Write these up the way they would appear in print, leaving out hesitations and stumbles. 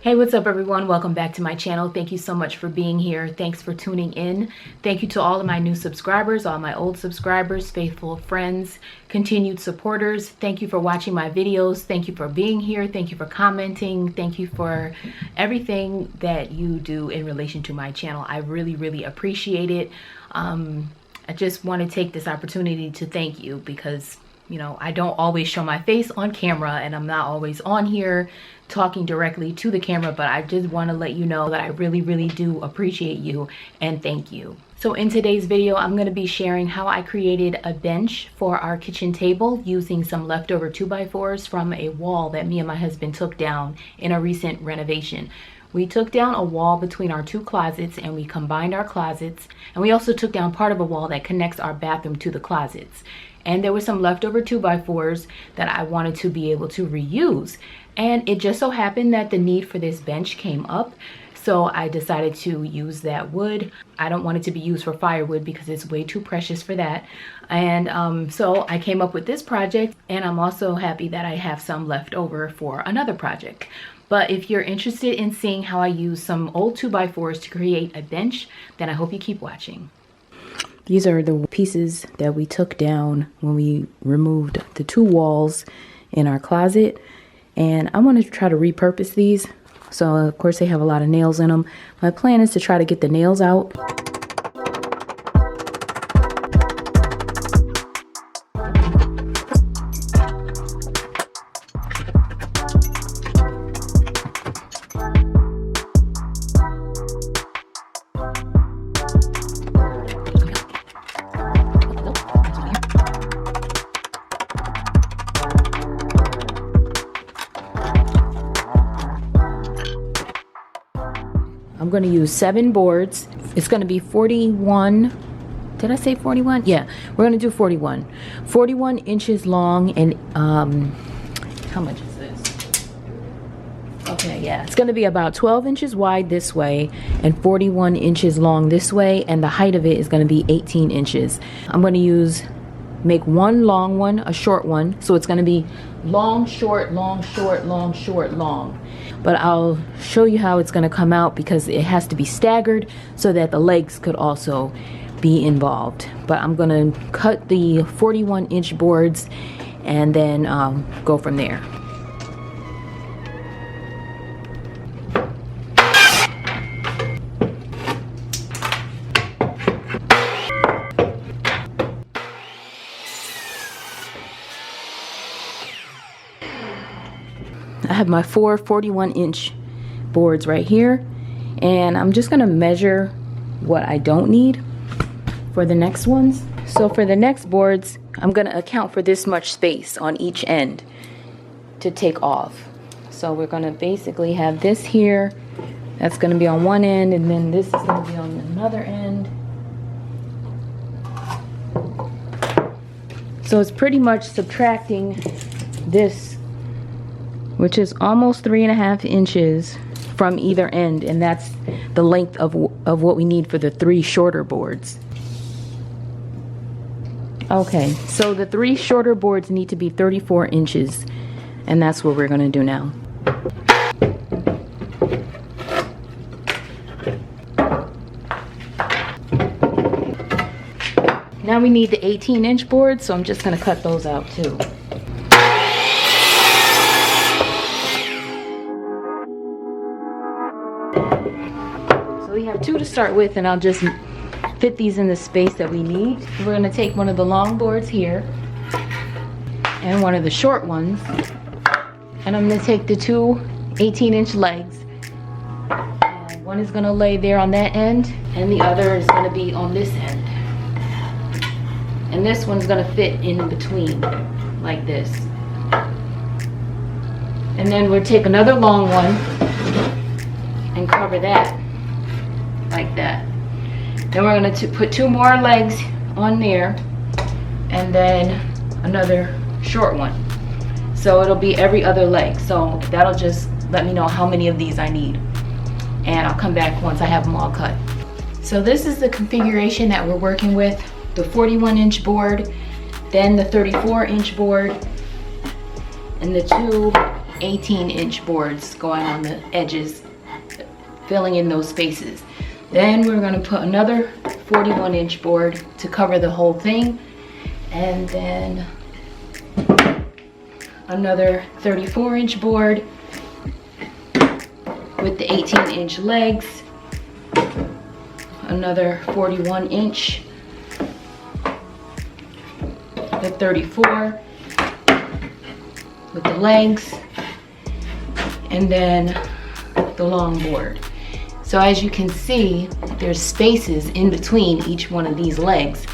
Hey, what's up everyone? Welcome back to my channel. Thank you so much for being here. Thanks for tuning in. Thank you to all of my new subscribers, all my old subscribers, faithful friends, continued supporters. Thank you for watching my videos. Thank you for being here. Thank you for commenting. Thank you for everything that you do in relation to my channel. I really appreciate it. I just want to take this opportunity to thank you because, you know, I don't always show my face on camera and I'm not always on here talking directly to the camera, but I just want to let you know that I really do appreciate you and thank you. So in today's video, I'm going to be sharing how I created a bench for our kitchen table using some leftover 2x4s from a wall that me and my husband took down in a recent renovation. We took down a wall between our two closets and we combined our closets, and we also took down part of a wall that connects our bathroom to the closets. And there were some leftover 2x4s that I wanted to be able to reuse. And it just so happened that the need for this bench came up. So I decided to use that wood. I don't want it to be used for firewood because it's way too precious for that. And so I came up with this project, and I'm also happy that I have some left over for another project. But if you're interested in seeing how I use some old 2x4s to create a bench, then I hope you keep watching. These are the pieces that we took down when we removed the two walls in our closet. And I want to try to repurpose these. So of course they have a lot of nails in them. My plan is to try to get the nails out. I'm going to use 7 boards. It's going to be 41. Did I say 41? Yeah, we're going to do 41. 41 inches long, and how much is this? Okay, yeah, it's going to be about 12 inches wide this way and 41 inches long this way, and the height of it is going to be 18 inches. I'm going to make one long one, a short one, so it's going to be long, short, long, short, long, short, long. But I'll show you how it's going to come out because it has to be staggered so that the legs could also be involved. But I'm going to cut the 41-inch boards and then go from there. I have my 4 41-inch boards right here, and I'm just gonna measure what I don't need for the next ones. So for the next boards, I'm gonna account for this much space on each end to take off. So we're gonna basically have this here, that's gonna be on one end, and then this is gonna be on another end. So it's pretty much subtracting this, which is almost 3.5 inches from either end, and that's the length of what we need for the 3 shorter boards. Okay, so the 3 shorter boards need to be 34 inches, and that's what we're going to do now. Now we need the 18-inch boards, so I'm just going to cut those out too. We have 2 to start with, and I'll just fit these in the space that we need. We're going to take one of the long boards here and one of the short ones, and I'm going to take the 2 18-inch legs, and one is going to lay there on that end and the other is going to be on this end, and this one's going to fit in between like this. And then we'll take another long one and cover that like that. Then we're going to put 2 more legs on there and then another short one. So it'll be every other leg. So that'll just let me know how many of these I need. And I'll come back once I have them all cut. So this is the configuration that we're working with. The 41-inch board, then the 34-inch board, and the 2 18-inch boards going on the edges, filling in those spaces. Then we're going to put another 41-inch board to cover the whole thing, and then another 34-inch board with the 18-inch legs, another 41-inch, the 34 with the legs, and then the long board. So as you can see, there's spaces in between each one of these legs.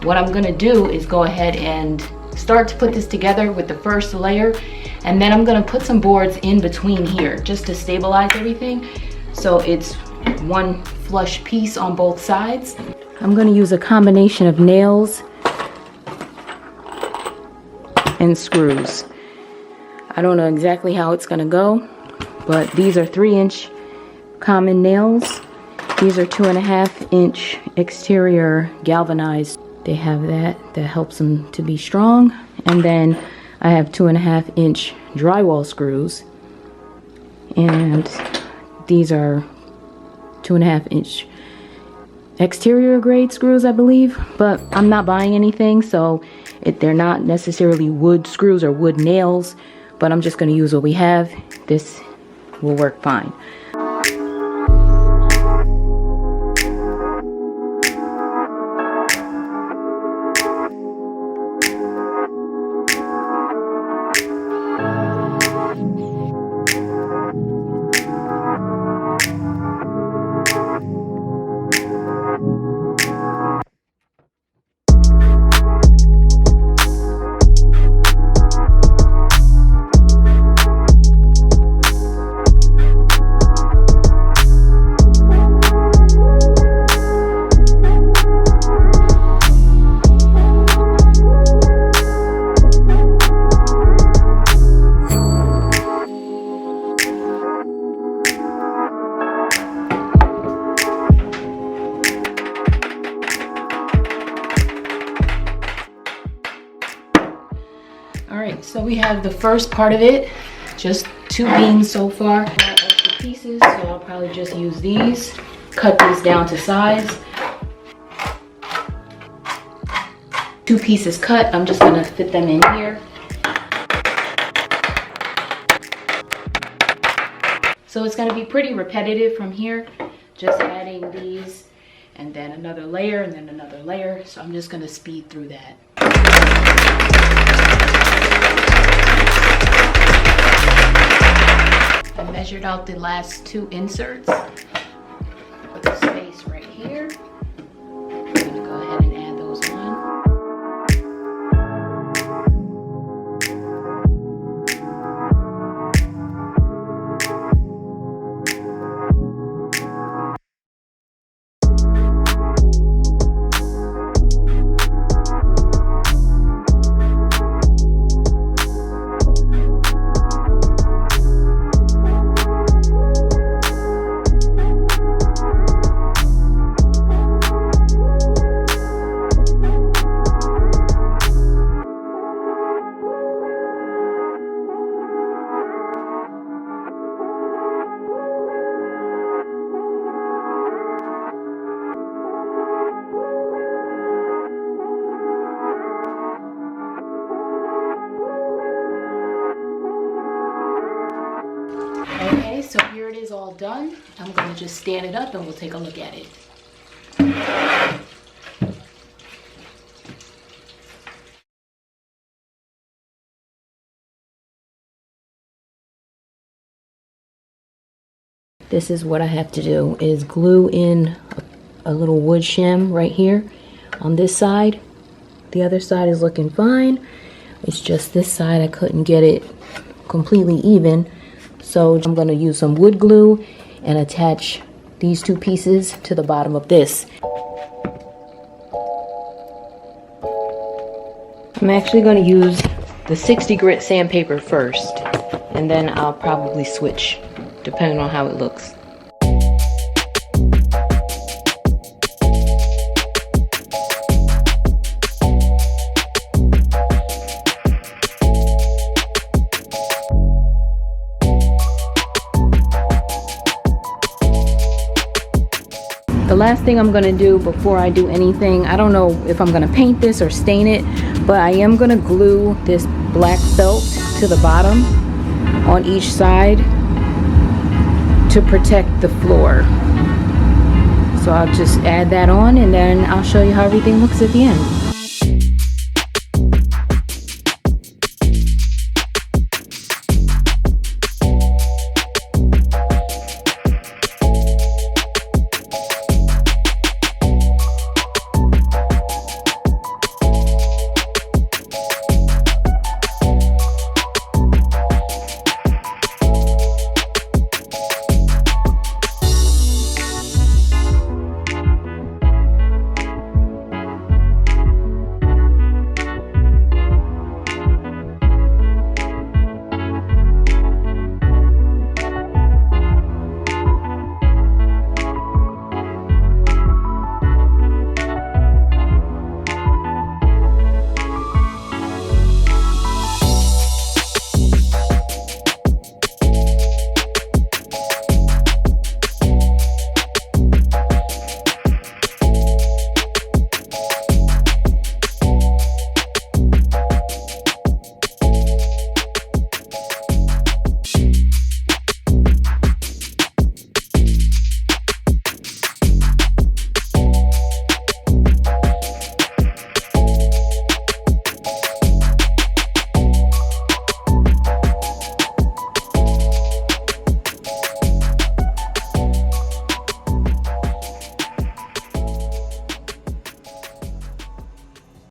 What I'm gonna do is go ahead and start to put this together with the first layer, and then I'm gonna put some boards in between here just to stabilize everything so it's one flush piece on both sides. I'm gonna use a combination of nails and screws. I don't know exactly how it's gonna go, but these are 3-inch common nails. These are 2.5-inch exterior galvanized. They have that helps them to be strong. And then I have 2.5-inch drywall screws, and these are 2.5-inch exterior grade screws, I believe, but I'm not buying anything, so they're not necessarily wood screws or wood nails, but I'm just going to use what we have. This will work fine. Alright, so we have the first part of it, just 2 beams so far. Extra pieces, so I'll probably just use these, cut these down to size. 2 pieces cut, I'm just gonna fit them in here. So it's gonna be pretty repetitive from here, just adding these and then another layer and then another layer. So I'm just gonna speed through that. I measured out the last 2 inserts. Put the space right here. I'm gonna go ahead and add those on. Okay, so here it is all done. I'm going to just stand it up and we'll take a look at it. This is what I have to do, is glue in a little wood shim right here on this side. The other side is looking fine. It's just this side I couldn't get it completely even. So I'm going to use some wood glue and attach these 2 pieces to the bottom of this. I'm actually going to use the 60 grit sandpaper first, and then I'll probably switch depending on how it looks. The last thing I'm gonna do before I do anything, I don't know if I'm gonna paint this or stain it, but I am gonna glue this black felt to the bottom on each side to protect the floor. So I'll just add that on and then I'll show you how everything looks at the end.